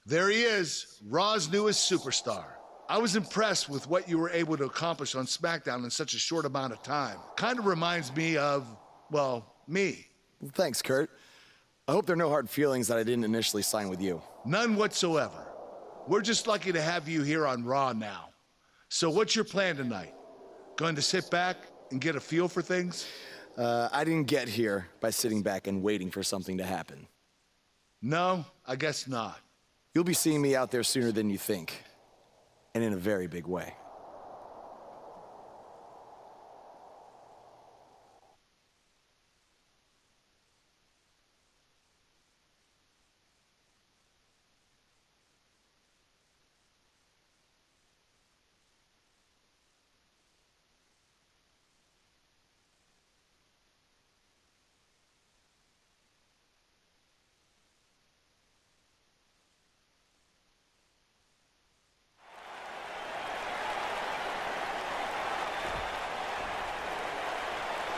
There he is, Raw's newest superstar. I was impressed with what you were able to accomplish on SmackDown in such a short amount of time. Kind of reminds me of, well, me. Well, thanks, Kurt. I hope there are no hard feelings that I didn't initially sign with you. None whatsoever. We're just lucky to have you here on Raw now. So what's your plan tonight? Going to sit back and get a feel for things? I didn't get here by sitting back and waiting for something to happen. No, I guess not. You'll be seeing me out there sooner than you think, and in a very big way.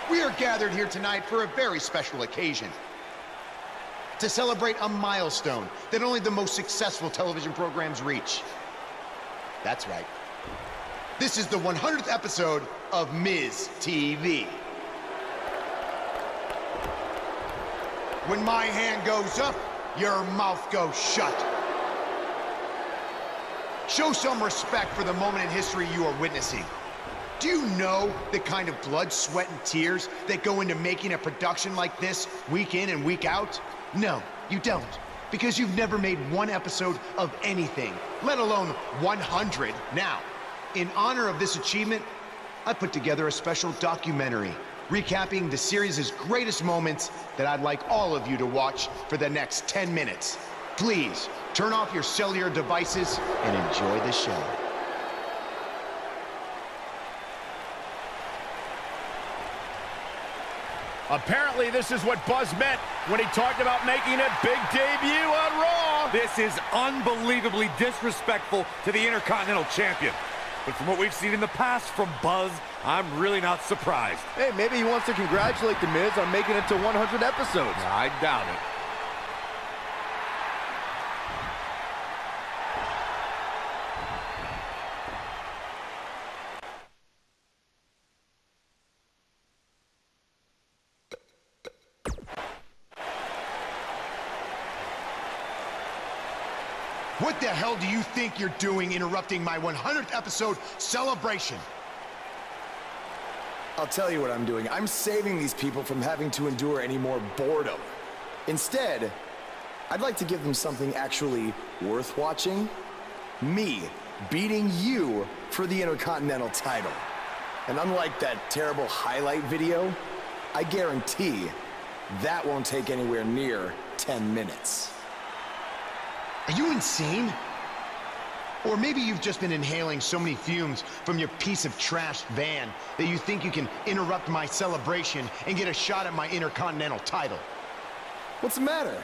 We are gathered here tonight for a very special occasion. To celebrate a milestone that only the most successful television programs reach. That's right. This is the 100th episode of Miz TV. When my hand goes up, your mouth goes shut. Show some respect for the moment in history you are witnessing. Do you know the kind of blood, sweat, and tears that go into making a production like this week in and week out? No, you don't. Because you've never made one episode of anything, let alone 100. Now, in honor of this achievement, I put together a special documentary recapping the series' greatest moments that I'd like all of you to watch for the next 10 minutes. Please, turn off your cellular devices and enjoy the show. Apparently, this is what Buzz meant when he talked about making a big debut on Raw. This is unbelievably disrespectful to the Intercontinental Champion. But from what we've seen in the past from Buzz, I'm really not surprised. Hey, maybe he wants to congratulate The Miz on making it to 100 episodes. I doubt it. What the hell do you think you're doing interrupting my 100th episode celebration? I'll tell you what I'm doing. I'm saving these people from having to endure any more boredom. Instead, I'd like to give them something actually worth watching. Me beating you for the Intercontinental title. And unlike that terrible highlight video, I guarantee that won't take anywhere near 10 minutes. Are you insane? Or maybe you've just been inhaling so many fumes from your piece of trash van that you think you can interrupt my celebration and get a shot at my Intercontinental title. What's the matter?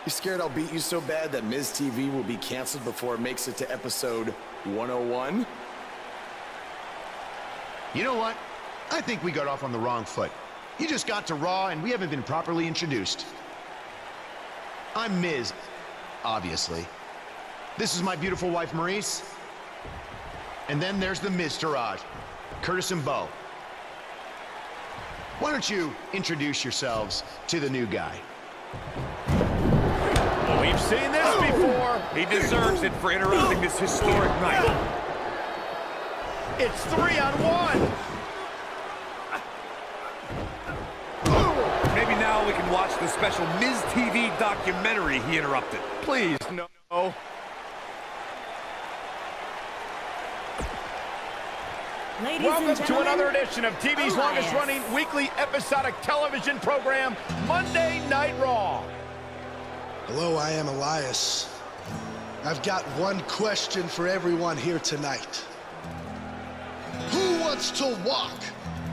You scared I'll beat you so bad that Miz TV will be canceled before it makes it to episode 101? You know what? I think we got off on the wrong foot. You just got to Raw and we haven't been properly introduced. I'm Miz. Obviously. This is my beautiful wife, Maurice. And then there's the Miztourage, Curtis and Bo. Why don't you introduce yourselves to the new guy? We've seen this before. He deserves it for interrupting this historic night. It's 3-on-1. Maybe now we can watch the special Miz TV documentary he interrupted. Please, no. Ladies Welcome to another edition of TV's longest-running weekly episodic television program, Monday Night Raw. Hello, I am Elias. I've got one question for everyone here tonight. Who wants to walk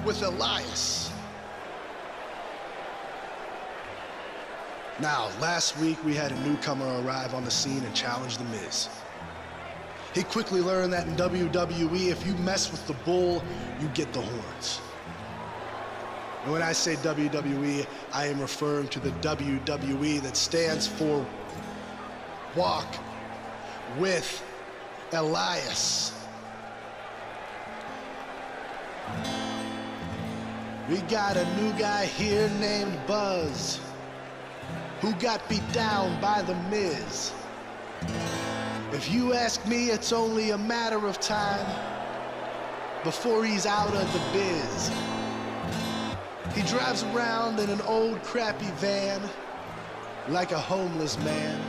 with Elias? Now, last week we had a newcomer arrive on the scene and challenge The Miz. He quickly learned that in WWE, if you mess with the bull, you get the horns. And when I say WWE, I am referring to the WWE that stands for Walk with Elias. We got a new guy here named Buzz, who got beat down by The Miz. If you ask me, it's only a matter of time before he's out of the biz. He drives around in an old crappy van like a homeless man.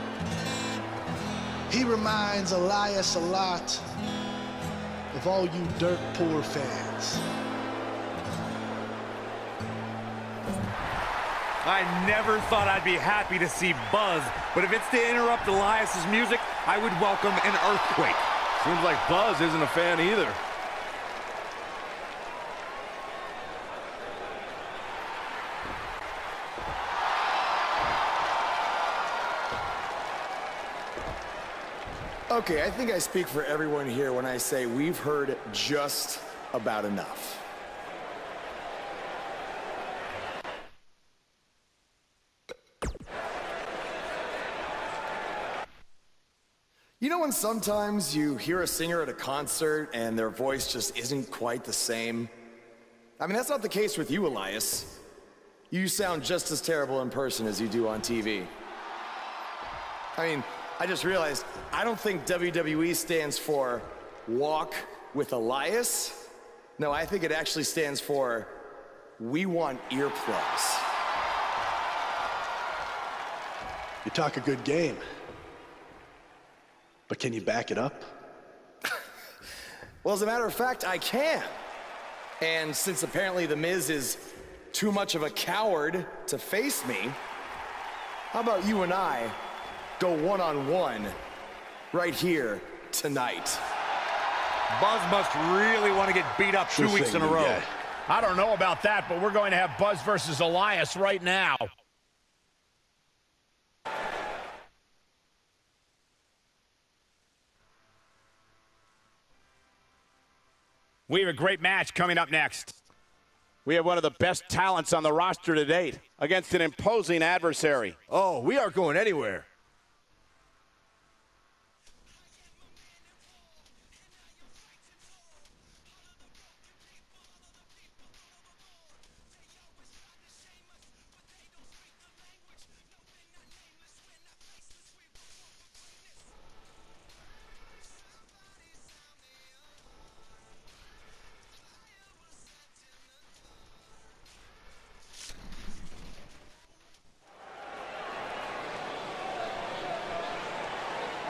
He reminds Elias a lot of all you dirt poor fans. I never thought I'd be happy to see Buzz, but if it's to interrupt Elias's music, I would welcome an earthquake. Seems like Buzz isn't a fan either. Okay, I think I speak for everyone here when I say we've heard just about enough. You know when sometimes you hear a singer at a concert and their voice just isn't quite the same? I mean, that's not the case with you, Elias. You sound just as terrible in person as you do on TV. I mean, I just realized I don't think WWE stands for Walk with Elias. No, I think it actually stands for We Want Earplugs. You talk a good game, but can you back it up? Well, as a matter of fact, I can. And since apparently The Miz is too much of a coward to face me, how about you and I go one-on-one right here tonight? Buzz must really want to get beat up 2 weeks in a row. Yeah. I don't know about that, but we're going to have Buzz versus Elias right now. We have a great match coming up next. We have one of the best talents on the roster to date against an imposing adversary. Oh, we aren't going anywhere.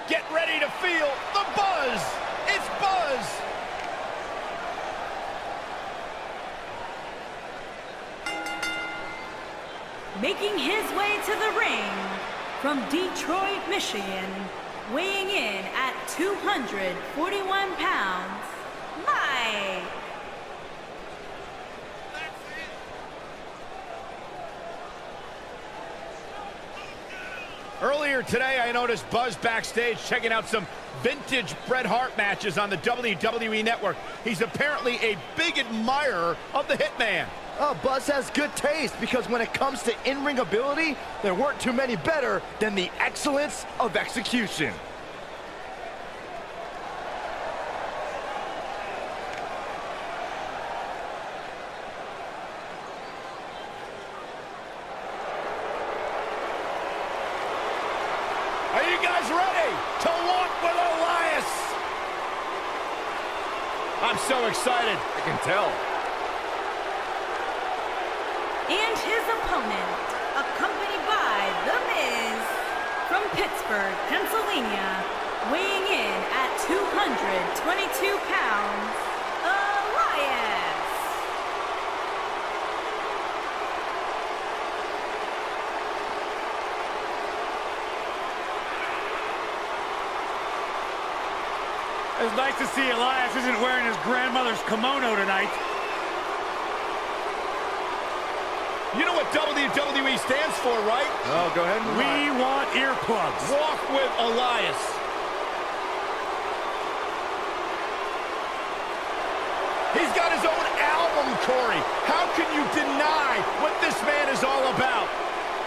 Get ready to feel the buzz. It's Buzz. Making his way to the ring from Detroit, Michigan, weighing in at 241 pounds, Mike. Earlier today, I noticed Buzz backstage checking out some vintage Bret Hart matches on the WWE Network. He's apparently a big admirer of the Hitman. Oh, Buzz has good taste because when it comes to in-ring ability, there weren't too many better than the excellence of execution. Are you guys ready to walk with Elias? I'm so excited. I can tell. And his opponent, accompanied by The Miz, from Pittsburgh, Pennsylvania, weighing in at 222 pounds, Elias. It's nice to see Elias isn't wearing his grandmother's kimono tonight. You know what WWE stands for, right? Oh, go ahead. We want earplugs. Walk with Elias. He's got his own album, Corey. How can you deny what this man is all about?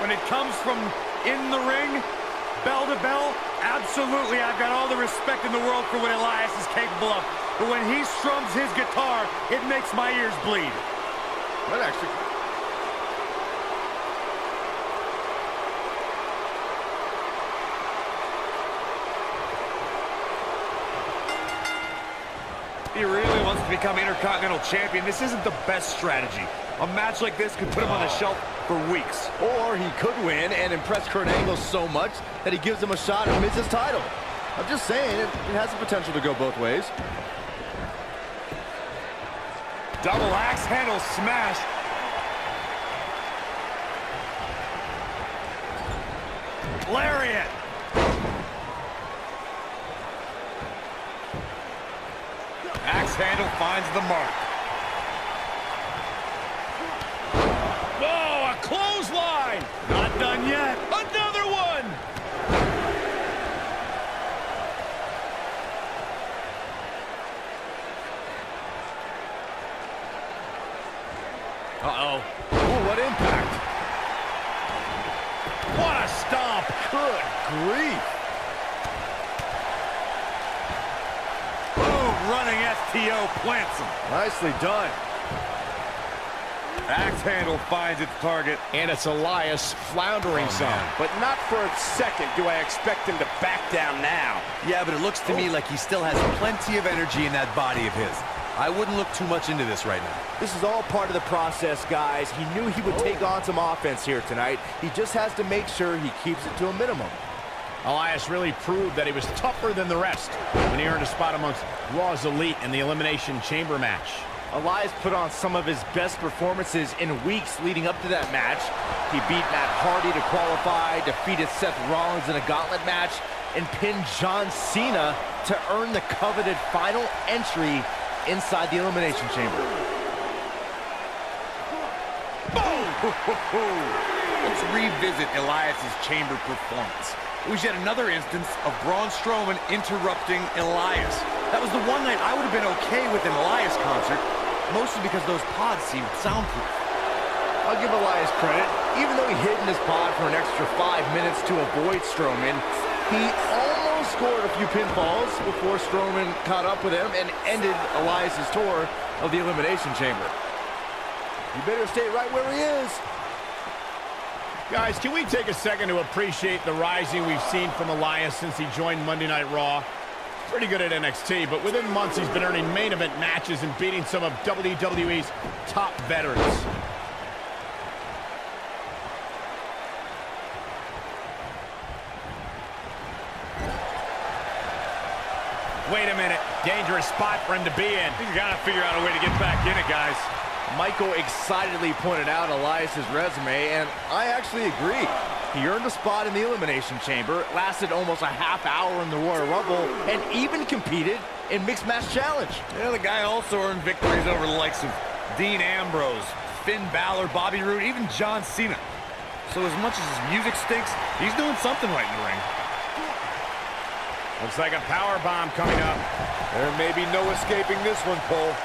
When it comes from in the ring, bell to bell, Absolutely, I've got all the respect in the world for what Elias is capable of. But when he strums his guitar, it makes my ears bleed. That actually... He really wants to become Intercontinental Champion. This isn't the best strategy. A match like this could put him on the shelf for weeks. Or he could win and impress Kurt Angle so much that he gives him a shot at Miz's title. I'm just saying, it has the potential to go both ways. Double axe handle smash. Lariat. Axe handle finds the mark. Whoa, a clothesline! Not done yet. Another one! Uh-oh. Ooh, what impact. What a stomp! Good grief. Boom, running STO plants him. Nicely done. Axe handle finds its target. And it's Elias floundering some. But not for a second do I expect him to back down now. Yeah, but it looks to me like he still has plenty of energy in that body of his. I wouldn't look too much into this right now. This is all part of the process, guys. He knew he would take on some offense here tonight. He just has to make sure he keeps it to a minimum. Elias really proved that he was tougher than the rest when he earned a spot amongst Raw's Elite in the Elimination Chamber match. Elias put on some of his best performances in weeks leading up to that match. He beat Matt Hardy to qualify, defeated Seth Rollins in a gauntlet match, and pinned John Cena to earn the coveted final entry inside the Elimination Chamber. Boom! Let's revisit Elias's chamber performance. It was yet another instance of Braun Strowman interrupting Elias. That was the one night I would have been okay with an Elias concert, mostly because those pods seemed soundproof. I'll give Elias credit. Even though he hid in his pod for an extra 5 minutes to avoid Strowman, he almost scored a few pinfalls before Strowman caught up with him and ended Elias's tour of the Elimination Chamber. You better stay right where he is. Guys, can we take a second to appreciate the rising we've seen from Elias since he joined Monday Night Raw? Pretty good at NXT, but within months he's been earning main event matches and beating some of WWE's top veterans. Wait a minute. Dangerous spot for him to be in. You gotta figure out a way to get back in it, guys. Michael excitedly pointed out Elias's resume, and I actually agree. He earned a spot in the Elimination Chamber, lasted almost a half hour in the Royal Rumble, and even competed in Mixed Match Challenge. Yeah, the guy also earned victories over the likes of Dean Ambrose, Finn Balor, Bobby Roode, even John Cena. So as much as his music stinks, he's doing something right in the ring. Looks like a power bomb coming up. There may be no escaping this one, Cole.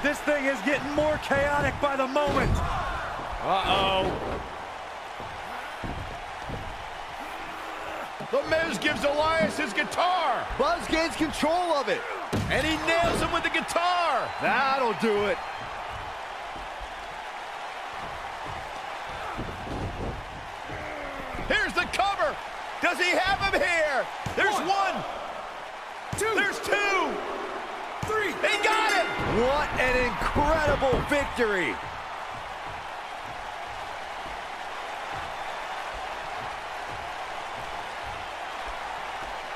This thing is getting more chaotic by the moment. Uh-oh. The Miz gives Elias his guitar. Buzz gains control of it. And he nails him with the guitar. That'll do it. Here's the cover. Does he have him here? There's one. Two. There's two. Three. He got it. What an incredible victory.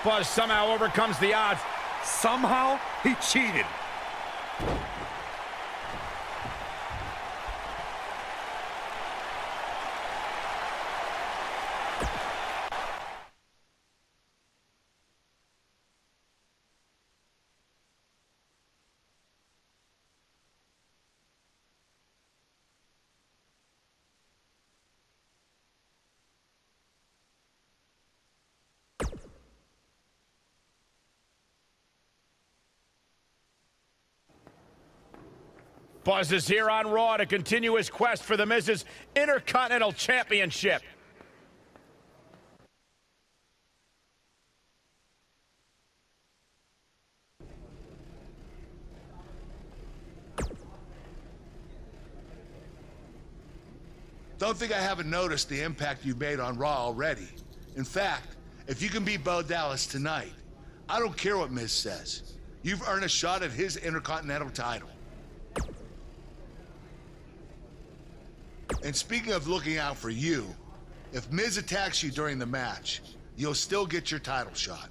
Buzz somehow overcomes the odds. Somehow, he cheated. Buzz is here on Raw to continue his quest for the Miz's Intercontinental Championship. Don't think I haven't noticed the impact you've made on Raw already. In fact, if you can beat Bo Dallas tonight, I don't care what Miz says. You've earned a shot at his Intercontinental title. And speaking of looking out for you, if Miz attacks you during the match, you'll still get your title shot.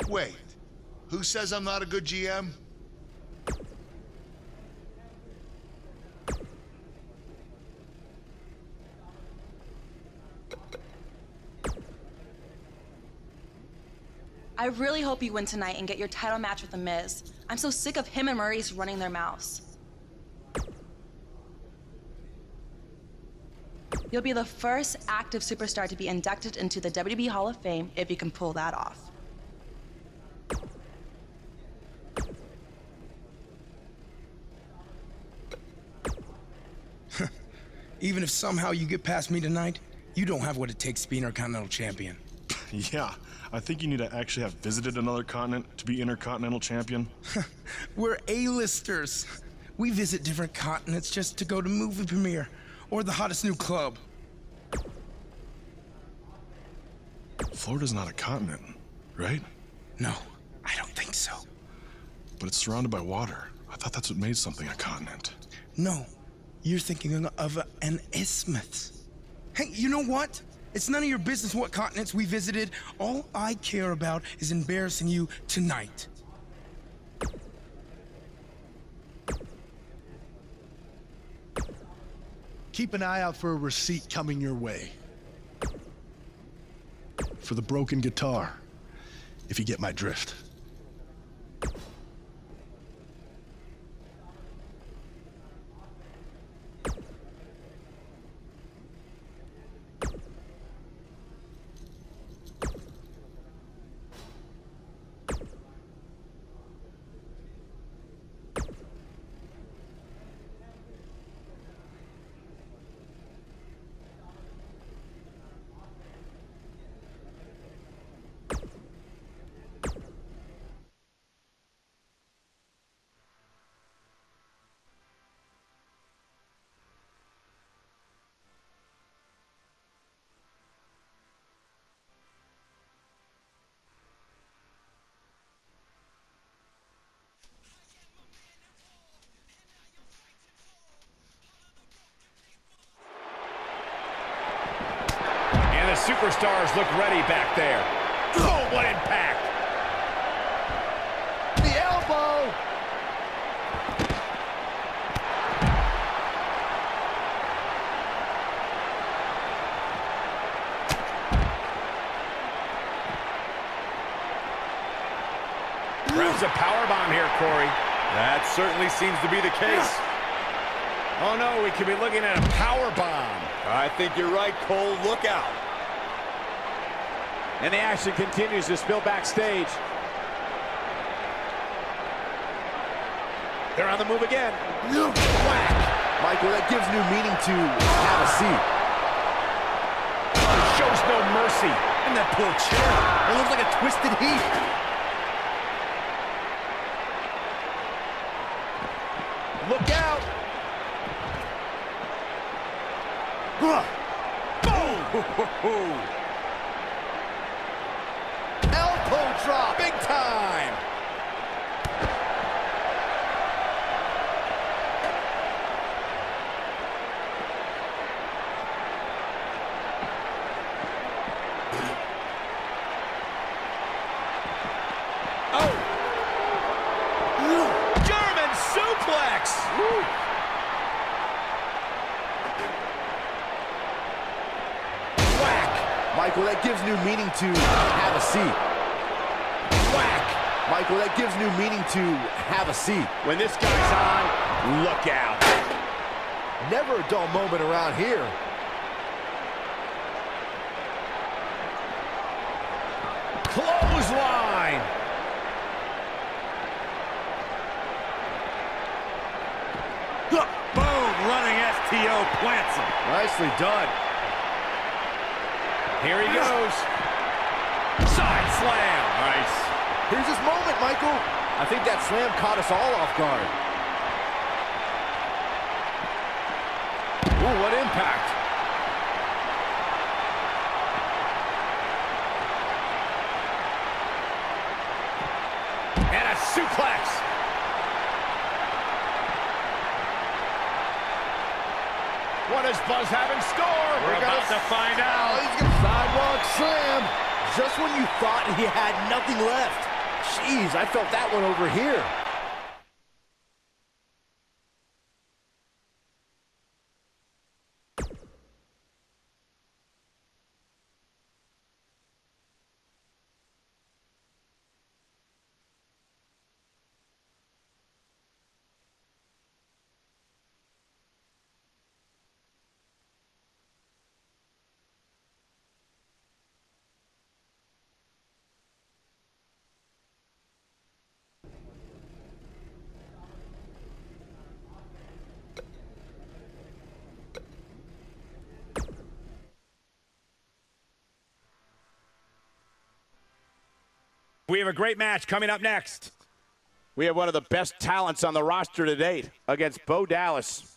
Wait, who says I'm not a good GM? I really hope you win tonight and get your title match with The Miz. I'm so sick of him and Maurice running their mouths. You'll be the first active superstar to be inducted into the WWE Hall of Fame if you can pull that off. Even if somehow you get past me tonight, you don't have what it takes to be Intercontinental Champion. Yeah, I think you need to actually have visited another continent to be Intercontinental Champion. We're A-listers. We visit different continents just to go to movie premiere or the hottest new club. Florida's not a continent, right? No, I don't think so. But it's surrounded by water. I thought that's what made something a continent. No, you're thinking of an isthmus. Hey, you know what? It's none of your business what continents we visited. All I care about is embarrassing you tonight. Keep an eye out for a receipt coming your way. For the broken guitar, if you get my drift. Superstars look ready back there. Oh, what impact! The elbow! Grabs a powerbomb here, Corey. That certainly seems to be the case. Oh no, we could be looking at a powerbomb. I think you're right, Cole. Look out. And the action continues to spill backstage. They're on the move again. Whack! Michael, that gives new meaning to have a seat. Shows no mercy. And that poor chair. It looks like a twisted heap. Look out! Boom! Elbow drop! Big time! Oh! German suplex! Woo. Michael, that gives new meaning to have a seat. Whack! Michael, that gives new meaning to have a seat. When this guy's on, look out. Never a dull moment around here. Clothesline! nicely done. Here he goes. Side slam. Nice. Here's his moment, Michael. I think that slam caught us all off guard. Ooh, what impact. And a suplex. What does Buzz have in store? We're about to find out. He's gonna sidewalk slam. Just when you thought he had nothing left. Jeez, I felt that one over here. We have a great match coming up next. We have one of the best talents on the roster to date against Bo Dallas.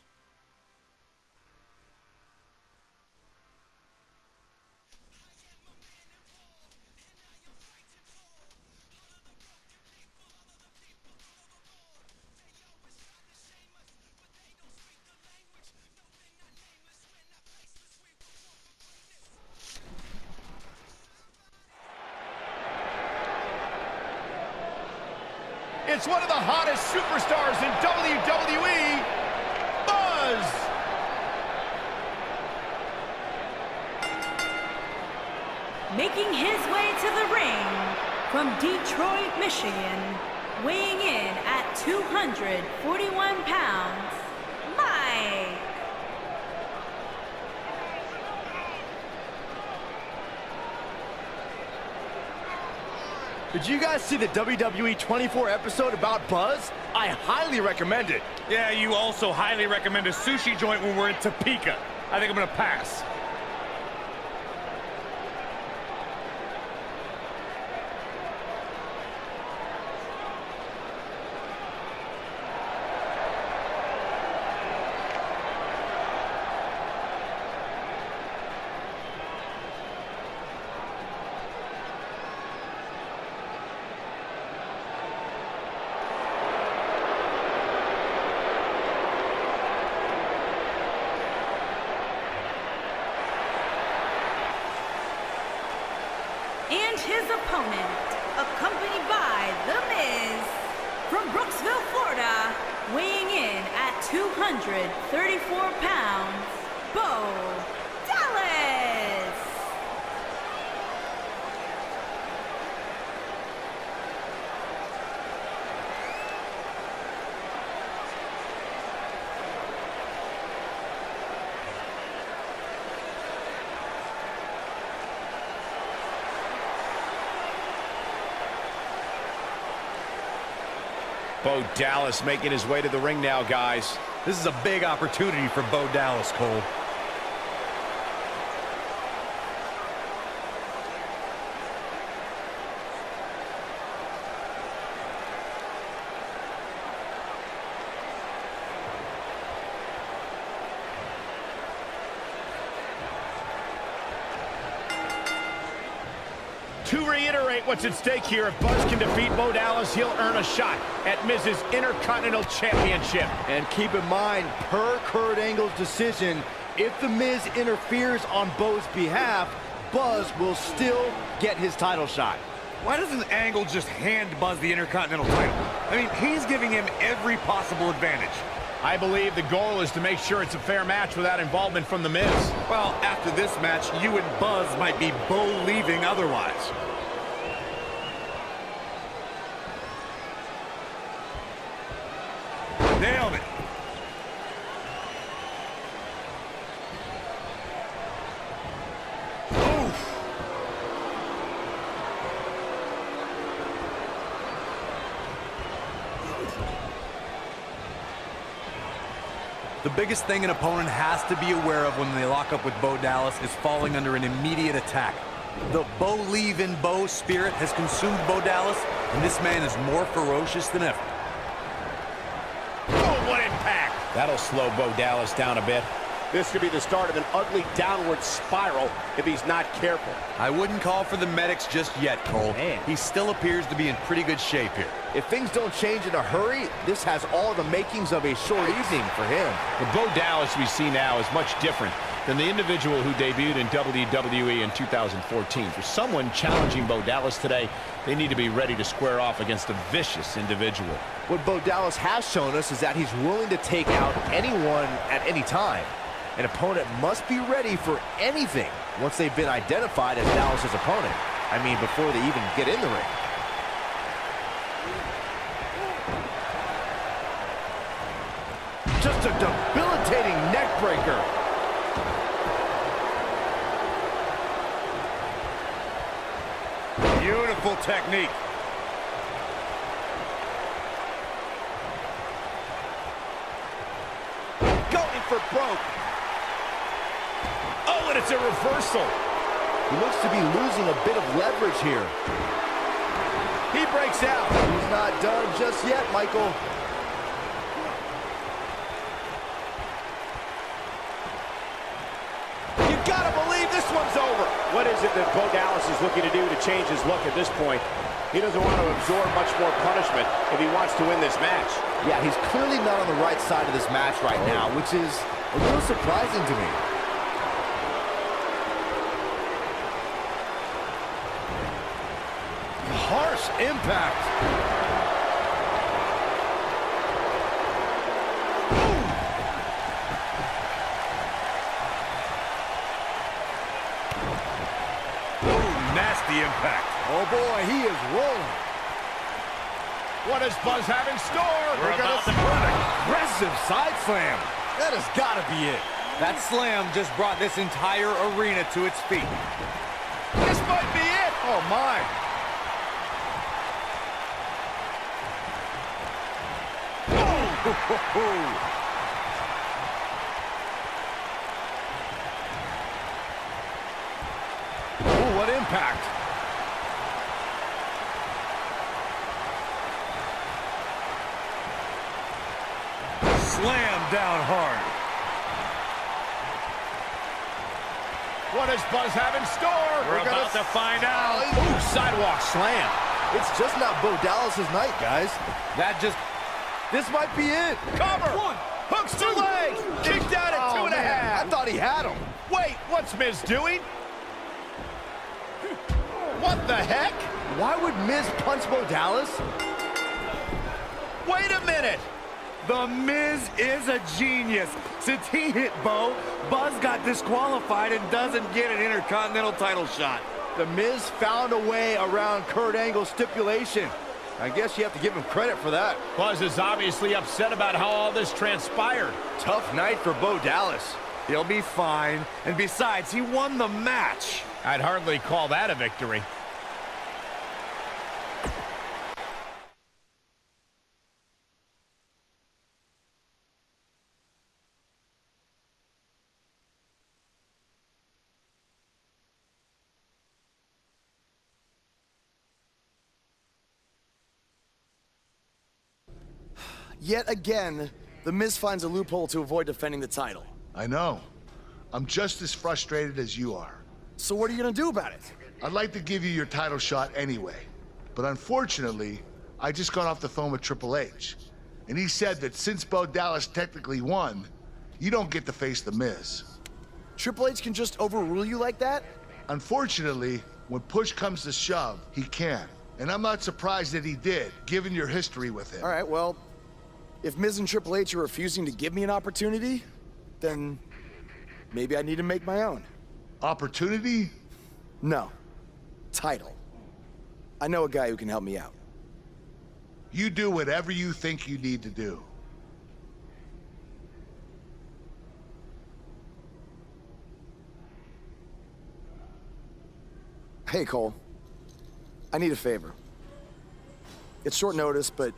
It's one of the hottest superstars in WWE, Buzz. Making his way to the ring from Detroit, Michigan, weighing in at 241 pounds, Mike. Did you guys see the WWE 24 episode about Buzz? I highly recommend it. Yeah, you also highly recommend a sushi joint when we're in Topeka. I think I'm gonna pass. And his opponent, accompanied by The Miz, from Brooksville, Florida, weighing in at 234 pounds, Bo Dallas. Bo Dallas making his way to the ring now, guys. This is a big opportunity for Bo Dallas, Cole. To reiterate what's at stake here, if Buzz can defeat Bo Dallas, he'll earn a shot at Miz's Intercontinental Championship. And keep in mind, per Kurt Angle's decision, if The Miz interferes on Bo's behalf, Buzz will still get his title shot. Why doesn't Angle just hand Buzz the Intercontinental title? I mean, he's giving him every possible advantage. I believe the goal is to make sure it's a fair match without involvement from The Miz. Well, after this match, you and Buzz might be Bo-leaving otherwise. Nailed it. The biggest thing an opponent has to be aware of when they lock up with Bo Dallas is falling under an immediate attack. The Bo leave in Bo spirit has consumed Bo Dallas, and this man is more ferocious than ever. Oh, what impact! That'll slow Bo Dallas down a bit. This could be the start of an ugly downward spiral if he's not careful. I wouldn't call for the medics just yet, Cole. Man. He still appears to be in pretty good shape here. If things don't change in a hurry, this has all the makings of a short evening for him. The Bo Dallas we see now is much different than the individual who debuted in WWE in 2014. For someone challenging Bo Dallas today, they need to be ready to square off against a vicious individual. What Bo Dallas has shown us is that he's willing to take out anyone at any time. An opponent must be ready for anything once they've been identified as Dallas's opponent. I mean, before they even get in the ring. Just a debilitating neck breaker. Beautiful technique. Going for broke. Oh, and it's a reversal. He looks to be losing a bit of leverage here. He breaks out. He's not done just yet, Michael. You gotta believe this one's over. What is it that Bo Dallas is looking to do to change his look at this point? He doesn't want to absorb much more punishment if he wants to win this match. Yeah, he's clearly not on the right side of this match right now, which is a little surprising to me. Harsh impact. Nasty impact. Oh boy, he is rolling. What does Buzz have in store? We're gonna see an aggressive side slam. That has got to be it. That slam just brought this entire arena to its feet. This might be it. Oh my. Oh, what impact. Slam down hard. What does Buzz have in store? We're about to find out. Ooh, sidewalk slam. It's just not Bo Dallas's night, guys. This might be it. Cover. One. Hooks to leg. Kicked out at 2.5. I thought he had him. Wait, what's Miz doing? What the heck? Why would Miz punch Bo Dallas? Wait a minute. The Miz is a genius. Since he hit Bo, Buzz got disqualified and doesn't get an Intercontinental title shot. The Miz found a way around Kurt Angle's stipulation. I guess you have to give him credit for that. Buzz is obviously upset about how all this transpired. Tough night for Bo Dallas. He'll be fine. And besides, he won the match. I'd hardly call that a victory. Yet again, The Miz finds a loophole to avoid defending the title. I know. I'm just as frustrated as you are. So what are you gonna do about it? I'd like to give you your title shot anyway. But unfortunately, I just got off the phone with Triple H. And he said that since Bo Dallas technically won, you don't get to face The Miz. Triple H can just overrule you like that? Unfortunately, when push comes to shove, he can. And I'm not surprised that he did, given your history with him. All right, well, if Miz and Triple H are refusing to give me an opportunity, then maybe I need to make my own. Opportunity? No. Title. I know a guy who can help me out. You do whatever you think you need to do. Hey, Cole. I need a favor. It's short notice, but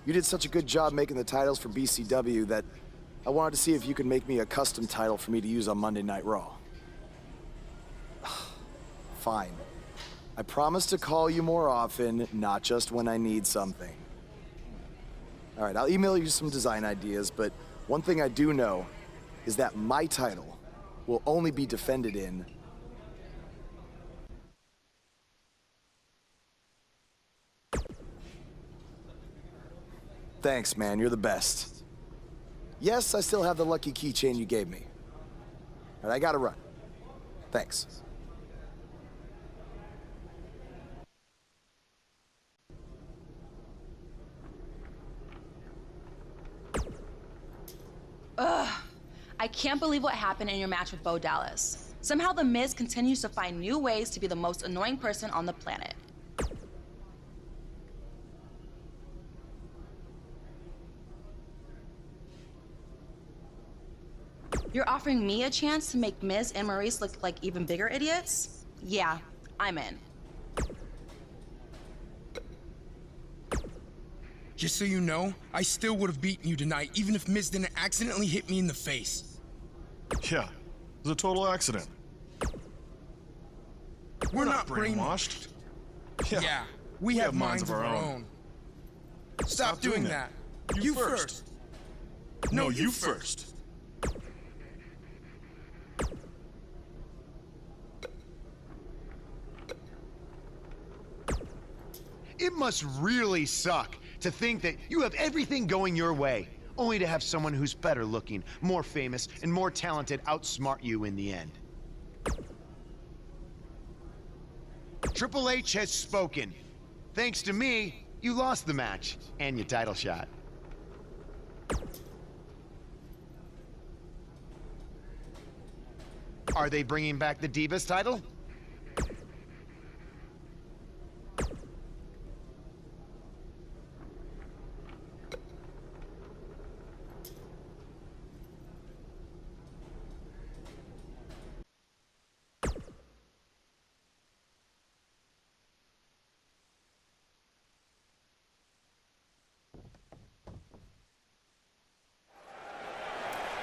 you did such a good job making the titles for BCW that I wanted to see if you could make me a custom title for me to use on Monday Night Raw. Fine. I promise to call you more often, not just when I need something. All right, I'll email you some design ideas, but one thing I do know is that my title will only be defended in Thanks, man. You're the best. Yes, I still have the lucky keychain you gave me. All right, I gotta run. Thanks. Ugh. I can't believe what happened in your match with Bo Dallas. Somehow The Miz continues to find new ways to be the most annoying person on the planet. You're offering me a chance to make Miz and Maurice look like even bigger idiots? Yeah, I'm in. Just so you know, I still would have beaten you tonight, even if Miz didn't accidentally hit me in the face. Yeah, it was a total accident. We're not brainwashed. Yeah, we have minds of our own. Stop doing that. You first. No, you first. It must really suck to think that you have everything going your way, only to have someone who's better looking, more famous, and more talented outsmart you in the end. Triple H has spoken. Thanks to me, you lost the match and your title shot. Are they bringing back the Divas title?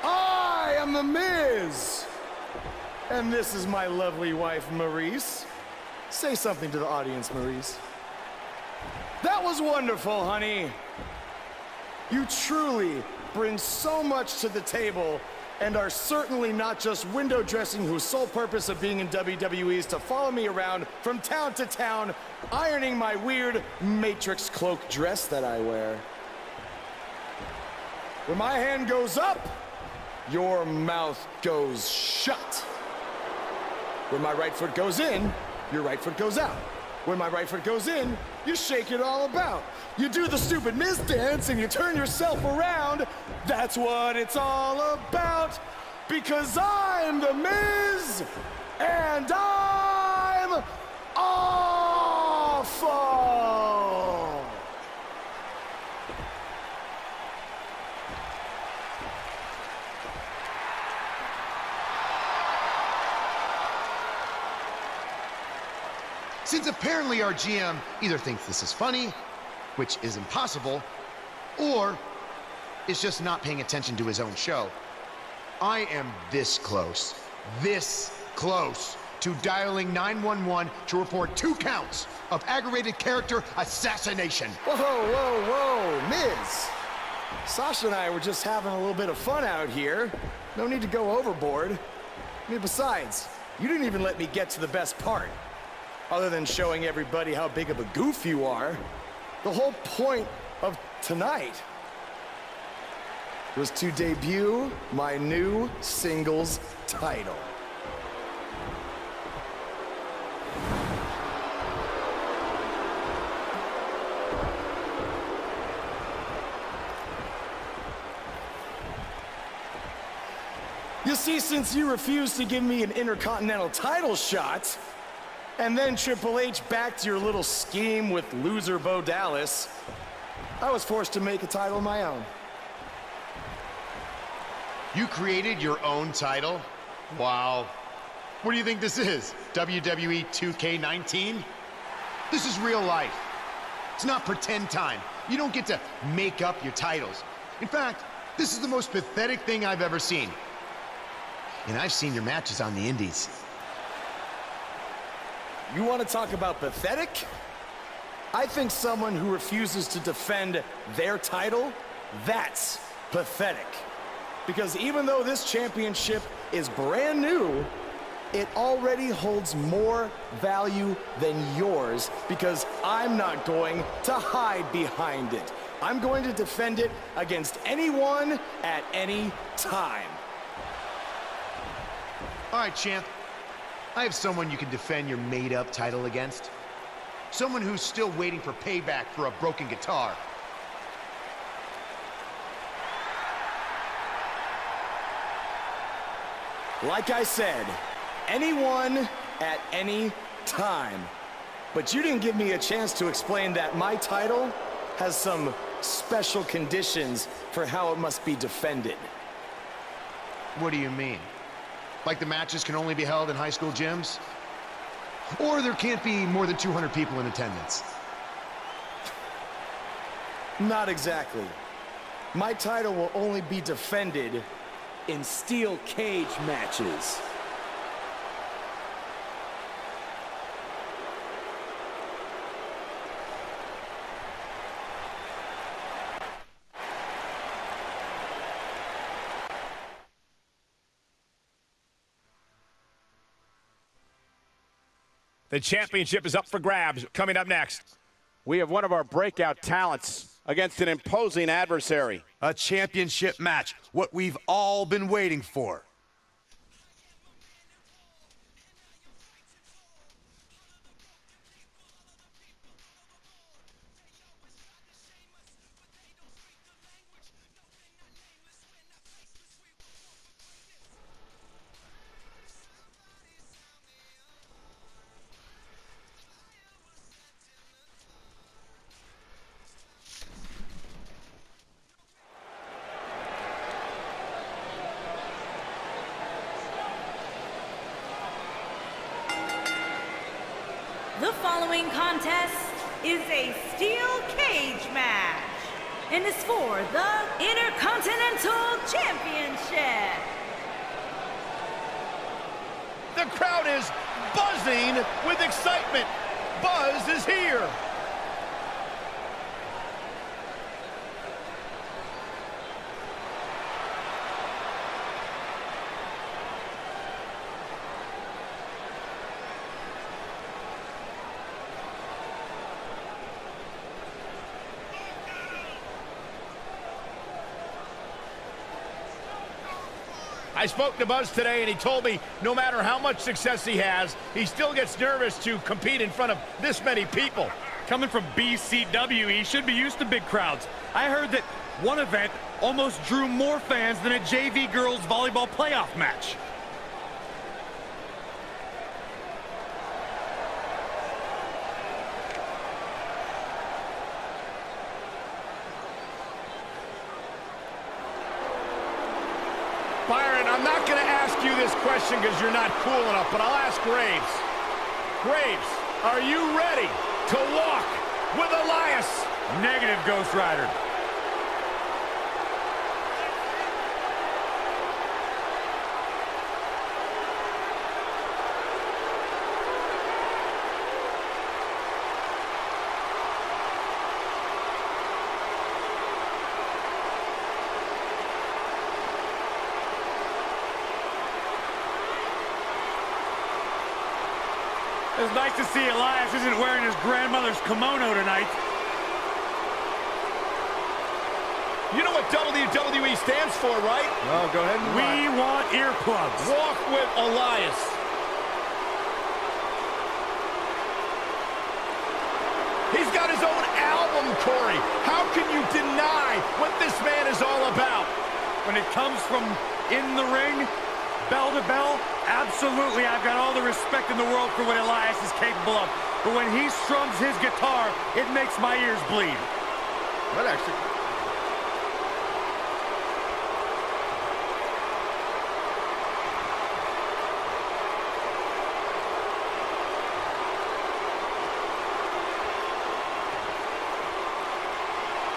I am The Miz! And this is my lovely wife, Maurice. Say something to the audience, Maurice. That was wonderful, honey. You truly bring so much to the table and are certainly not just window dressing whose sole purpose of being in WWE is to follow me around from town to town, ironing my weird Matrix cloak dress that I wear. When my hand goes up, your mouth goes shut. When my right foot goes in, your right foot goes out. When my right foot goes in, you shake it all about. You do the stupid Miz dance and you turn yourself around. That's what it's all about. Because I'm The Miz, and I'm awful. Since apparently our GM either thinks this is funny, which is impossible, or is just not paying attention to his own show, I am this close to dialing 911 to report 2 counts of aggravated character assassination. Whoa, whoa, whoa, Miz. Sasha and I were just having a little bit of fun out here. No need to go overboard. I mean, besides, you didn't even let me get to the best part. Other than showing everybody how big of a goof you are, the whole point of tonight was to debut my new singles title. You see, since you refused to give me an Intercontinental title shot, and then Triple H backed your little scheme with loser Bo Dallas, I was forced to make a title of my own. You created your own title? Wow. What do you think this is? WWE 2K19? This is real life. It's not pretend time. You don't get to make up your titles. In fact, This is the most pathetic thing I've ever seen. And I've seen your matches on the indies. You want to talk about pathetic? I think someone who refuses to defend their title, that's pathetic. Because even though this championship is brand new, it already holds more value than yours because I'm not going to hide behind it. I'm going to defend it against anyone at any time. All right, champ. I have someone you can defend your made-up title against. Someone who's still waiting for payback for a broken guitar. Like I said, anyone at any time. But you didn't give me a chance to explain that my title has some special conditions for how it must be defended. What do you mean? Like the matches can only be held in high school gyms? Or there can't be more than 200 people in attendance? Not exactly. My title will only be defended in steel cage matches. The championship is up for grabs. Coming up next, We have one of our breakout talents against an imposing adversary. A championship match, what we've all been waiting for. The following contest is a steel cage match and is for the Intercontinental Championship. the crowd is buzzing with excitement. Buzz is here. I spoke to Buzz today, and he told me no matter how much success he has, he still gets nervous to compete in front of this many people. Coming from BCW, he should be used to big crowds. I heard that one event almost drew more fans than a JV girls volleyball playoff match. Byron, I'm not going to ask you this question because you're not cool enough, but I'll ask Graves. Graves, are you ready to walk with Elias? Negative, Ghost Rider. It's nice to see Elias isn't wearing his grandmother's kimono tonight. You know what WWE stands for, right? Oh, go ahead and We want earplugs. Walk with Elias. He's got his own album, Corey. How can you deny what this man is all about? When it comes from in the ring, bell to bell, absolutely, I've got all the respect in the world for what Elias is capable of. But when he strums his guitar, it makes my ears bleed. That actually...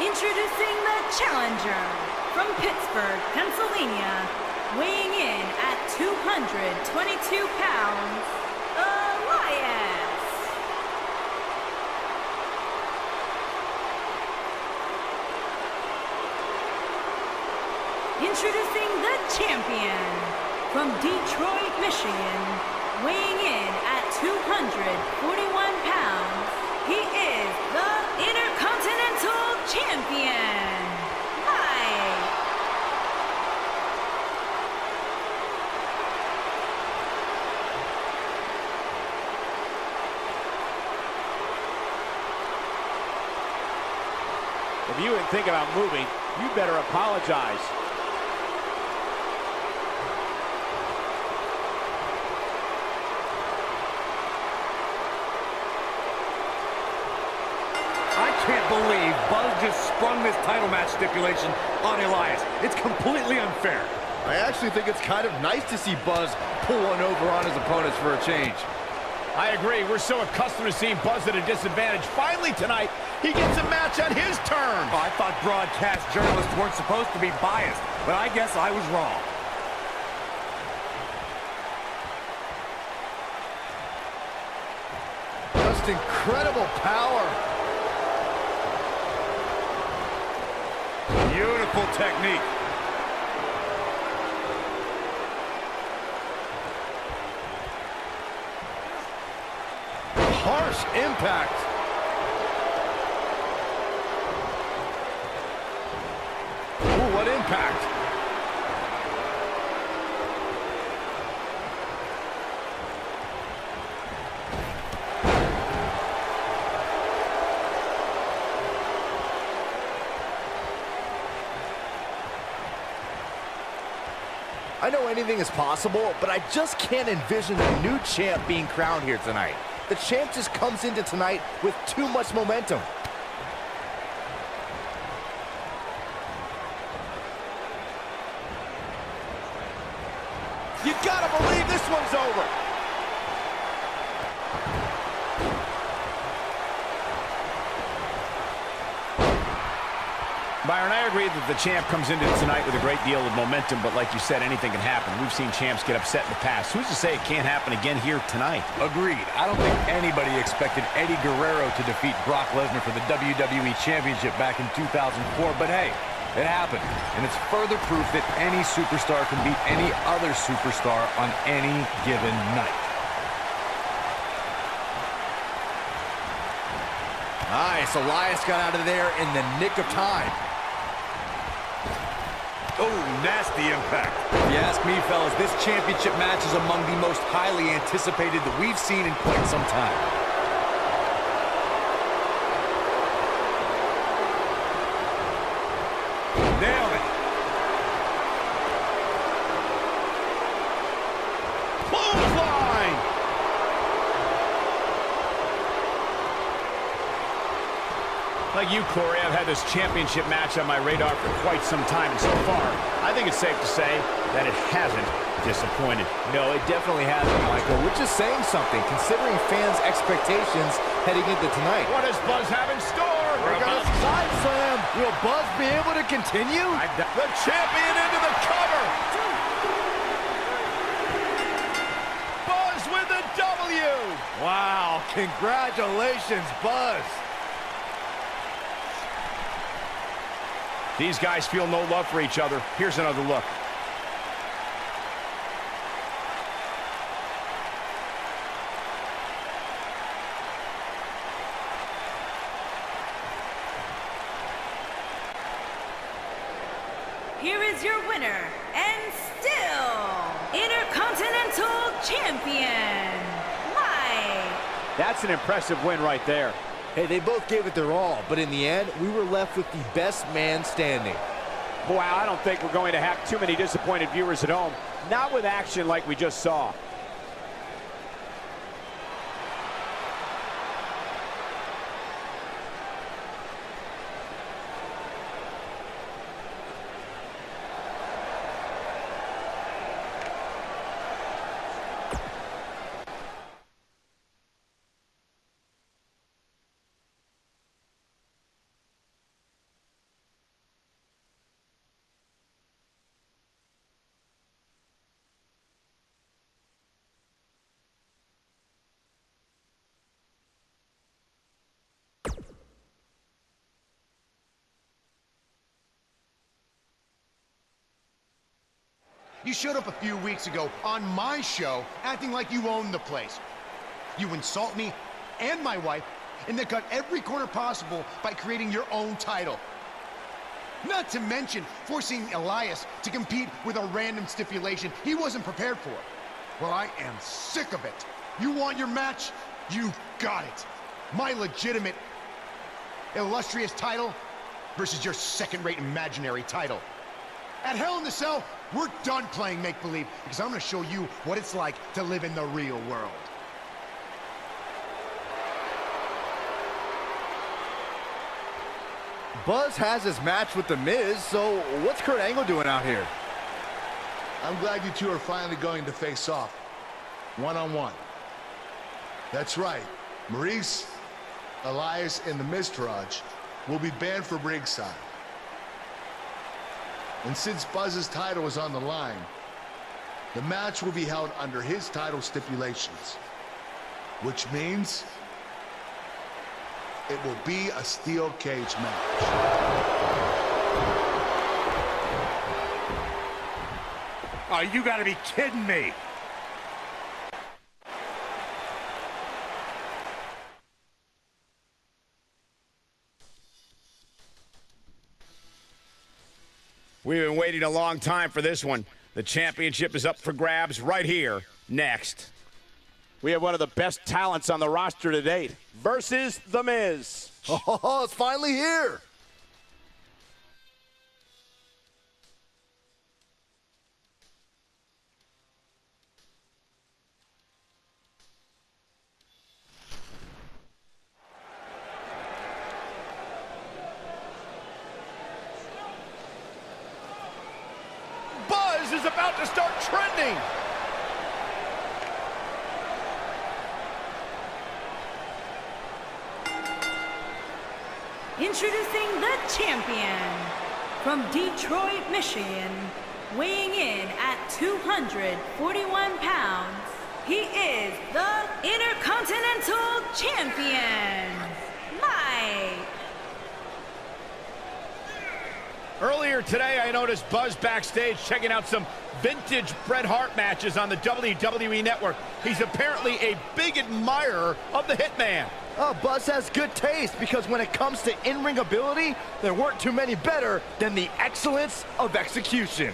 Introducing the challenger from Pittsburgh, Pennsylvania, weighing in at 222 pounds, Elias. Introducing the champion from Detroit, Michigan, weighing in at 241 pounds, he is the Intercontinental Champion, Mike. If you didn't think about moving, you better apologize. I can't believe Buzz just sprung this title match stipulation on Elias. It's completely unfair. I actually think it's kind of nice to see Buzz pull one over on his opponents for a change. I agree. We're so accustomed to seeing Buzz at a disadvantage. Finally tonight, he gets a match on his terms. Oh, I thought broadcast journalists weren't supposed to be biased, but I guess I was wrong. Just incredible power. Beautiful technique. Harsh impact. Ooh, what impact. I know anything is possible, but I just can't envision the new champ being crowned here tonight. The champ just comes into tonight with too much momentum. You gotta believe this one's over. Byron, I agree that the champ comes into tonight with a great deal of momentum, but like you said, anything can happen. We've seen champs get upset in the past. Who's to say it can't happen again here tonight? Agreed. I don't think anybody expected Eddie Guerrero to defeat Brock Lesnar for the WWE Championship back in 2004, but hey, it happened. And it's further proof that any superstar can beat any other superstar on any given night. Nice, Elias got out of there in the nick of time. Oh, nasty impact. If you ask me, fellas, this championship match is among the most highly anticipated that we've seen in quite some time. Nailed it. Clothesline! Like you, Corey, I've had this championship match on my radar for quite some time, and so far, I think it's safe to say that it hasn't disappointed. No, it definitely hasn't, Michael, which is saying something, considering fans' expectations heading into tonight. What does Buzz have in store? We're gonna side slam. Will Buzz be able to continue? The champion into the cover! Buzz with the W! Wow, congratulations, Buzz. These guys feel no love for each other. Here's another look. Here is your winner, and still Intercontinental Champion, Mike. That's an impressive win right there. Hey, they both gave it their all, but in the end, we were left with the best man standing. Boy, I don't think we're going to have too many disappointed viewers at home. Not with action like we just saw. You showed up a few weeks ago on my show acting like you owned the place. You insult me and my wife, and then cut every corner possible by creating your own title. Not to mention forcing Elias to compete with a random stipulation he wasn't prepared for. Well, I am sick of it. You want your match? You got it. My legitimate, illustrious title versus your second-rate imaginary title. At Hell in the Cell, we're done playing make-believe because I'm going to show you what it's like to live in the real world. Buzz has his match with The Miz, so what's Kurt Angle doing out here? I'm glad you two are finally going to face off, one-on-one. That's right, Maurice, Elias, and the Miztourage will be banned from ringside. And since Buzz's title is on the line, the match will be held under his title stipulations, which means it will be a steel cage match. Oh, you gotta be kidding me. We've been waiting a long time for this one. The championship is up for grabs right here, next. We have one of the best talents on the roster to date versus The Miz. Oh, it's finally here. Buzz is about to start trending. Introducing the champion from Detroit, Michigan, weighing in at 241 pounds, he is the Intercontinental Champion, Mike. Earlier today, I noticed Buzz backstage checking out some vintage Bret Hart matches on the WWE Network. He's apparently a big admirer of the Hitman. Oh, Buzz has good taste because when it comes to in-ring ability, there weren't too many better than the excellence of execution.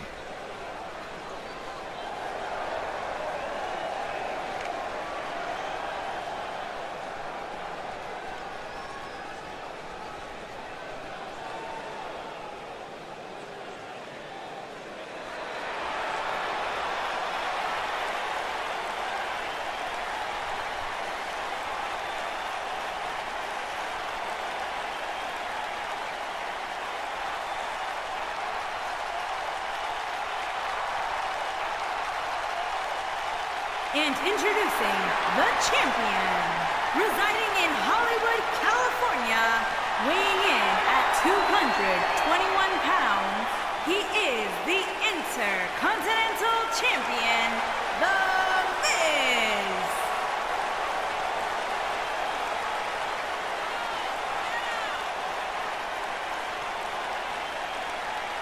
And introducing the champion, residing in Hollywood, California, weighing in at 221 pounds, he is the Intercontinental Champion, The Miz.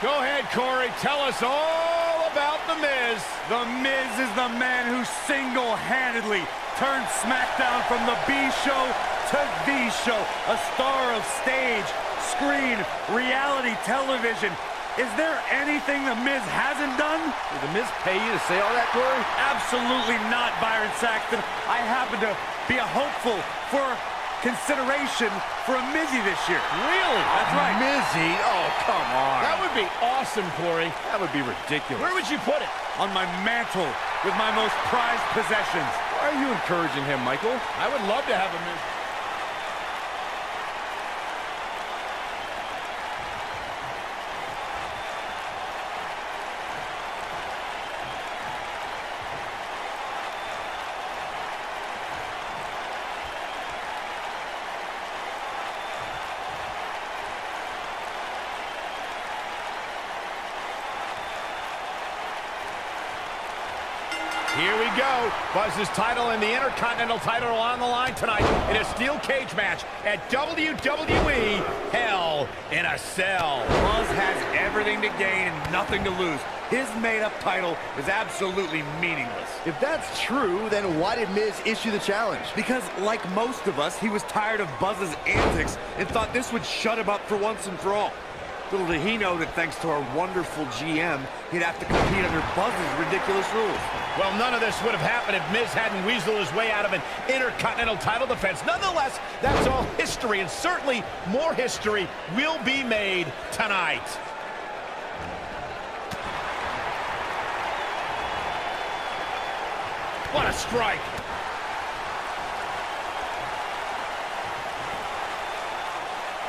Go ahead, Corey. Tell us all about The Miz. The Miz is the man who single-handedly turned SmackDown from the B show to the show. A star of stage, screen, reality television. Is there anything The Miz hasn't done? Did The Miz pay you to say all that, Corey? Absolutely not, Byron Saxton. I happen to be a hopeful for consideration for a Mizzy this year. Really? That's right. Mizzy? Oh, come on. That would be awesome, Corey. That would be ridiculous. Where would you put it? On my mantle with my most prized possessions. Why are you encouraging him, Michael? I would love to have a Miz. Here we go. Buzz's title and the Intercontinental title are on the line tonight in a steel cage match at WWE Hell in a Cell. Buzz has everything to gain and nothing to lose. his made-up title is absolutely meaningless. If that's true, then why did Miz issue the challenge? Because, like most of us, he was tired of Buzz's antics and thought this would shut him up for once and for all. Little did he know that thanks to our wonderful GM, he'd have to compete under Buzz's ridiculous rules. Well, none of this would have happened if Miz hadn't weaseled his way out of an Intercontinental title defense. Nonetheless, that's all history, and certainly more history will be made tonight. What a strike!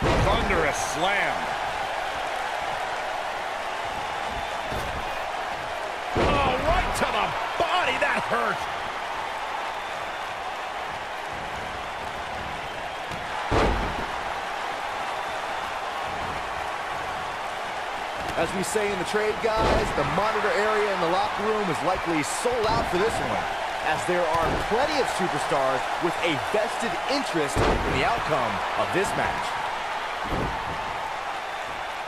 Thunderous slam. Oh, right to the body. That hurt. As we say in the trade, guys, the monitor area in the locker room is likely sold out for this one, as there are plenty of superstars with a vested interest in the outcome of this match.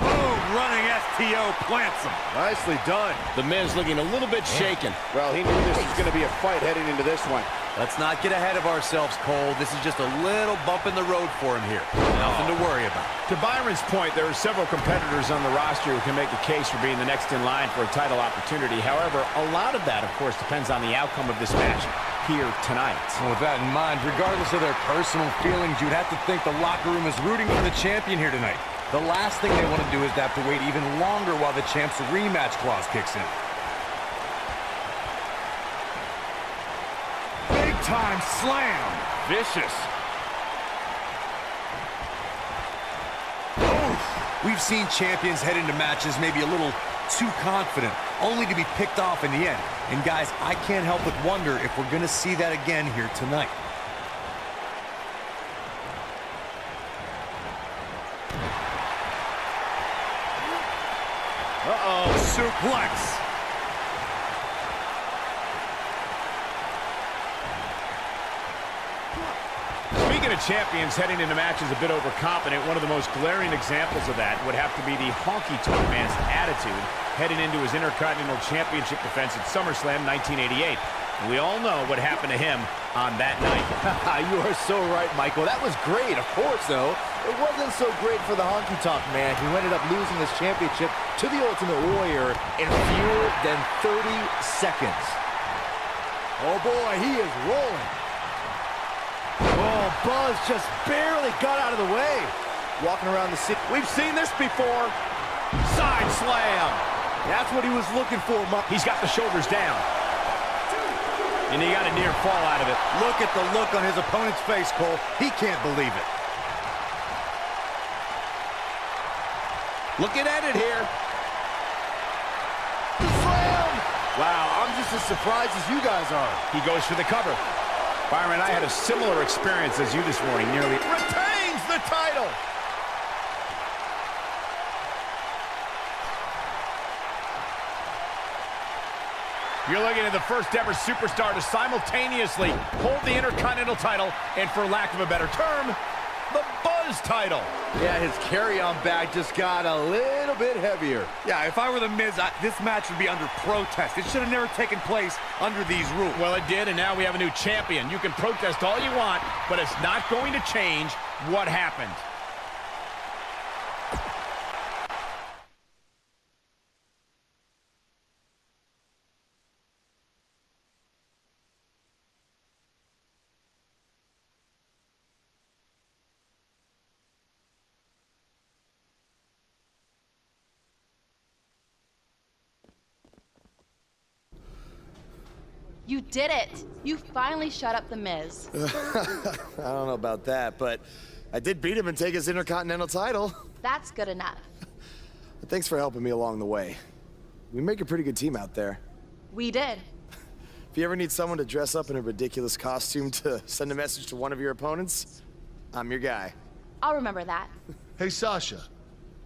Boom, running STO plants him. Nicely done. The Miz looking a little bit shaken. Well, he knew this was going to be a fight heading into this one. Let's not get ahead of ourselves, Cole. This is just a little bump in the road for him here. Nothing to worry about. To Byron's point, there are several competitors on the roster who can make a case for being the next in line for a title opportunity. However, a lot of that, of course, depends on the outcome of this match here tonight. Well, with that in mind, regardless of their personal feelings, you'd have to think the locker room is rooting for the champion here tonight. The last thing they want to do is to have to wait even longer while the champ's rematch clause kicks in. Big-time slam. Vicious. We've seen champions head into matches maybe a little too confident, only to be picked off in the end. And guys, I can't help but wonder if we're going to see that again here tonight. Uh-oh, suplex. Speaking of champions heading into matches a bit overconfident, one of the most glaring examples of that would have to be the honky-tonk man's attitude heading into his Intercontinental Championship defense at SummerSlam 1988. And we all know what happened to him on that night. You are so right, Michael. That was great, of course, though. It wasn't so great for the honky-tonk man, who ended up losing this championship to the Ultimate Warrior in fewer than 30 seconds. Oh, boy, he is rolling. Oh, Buzz just barely got out of the way. Walking around the city. We've seen this before. Side slam. That's what he was looking for. He's got the shoulders down. And he got a near fall out of it. Look at the look on his opponent's face, Cole. He can't believe it. Looking at it here. Slam! Wow, I'm just as surprised as you guys are. He goes for the cover. Byron, I had a similar experience as you this morning. Nearly retains the title. You're looking at the first ever superstar to simultaneously hold the Intercontinental title and, for lack of a better term, the Buzz title. Yeah, his carry-on bag just got a little bit heavier. Yeah, if I were the Miz, this match would be under protest. It should have never taken place under these rules. Well, it did, and now we have a new champion. You can protest all you want, but it's not going to change what happened. You did it! You finally shut up the Miz. I don't know about that, but I did beat him and take his Intercontinental title. That's good enough. Thanks for helping me along the way. We make a pretty good team out there. We did. If you ever need someone to dress up in a ridiculous costume to send a message to one of your opponents, I'm your guy. I'll remember that. Hey, Sasha,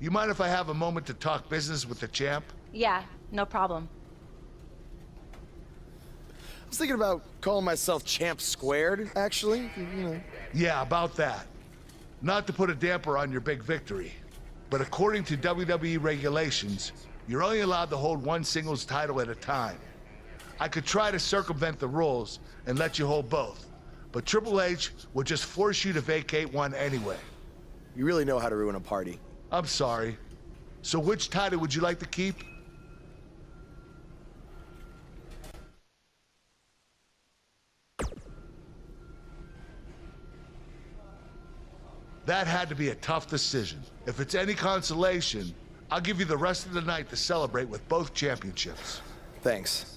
you mind if I have a moment to talk business with the champ? Yeah, no problem. I was thinking about calling myself Champ Squared, actually. You know. Yeah, about that. Not to put a damper on your big victory, but according to WWE regulations, You're only allowed to hold one singles title at a time. I could try to circumvent the rules and let you hold both, but Triple H would just force you to vacate one anyway. You really know how to ruin a party. I'm sorry. So which title would you like to keep? That had to be a tough decision. If it's any consolation, I'll give you the rest of the night to celebrate with both championships. Thanks.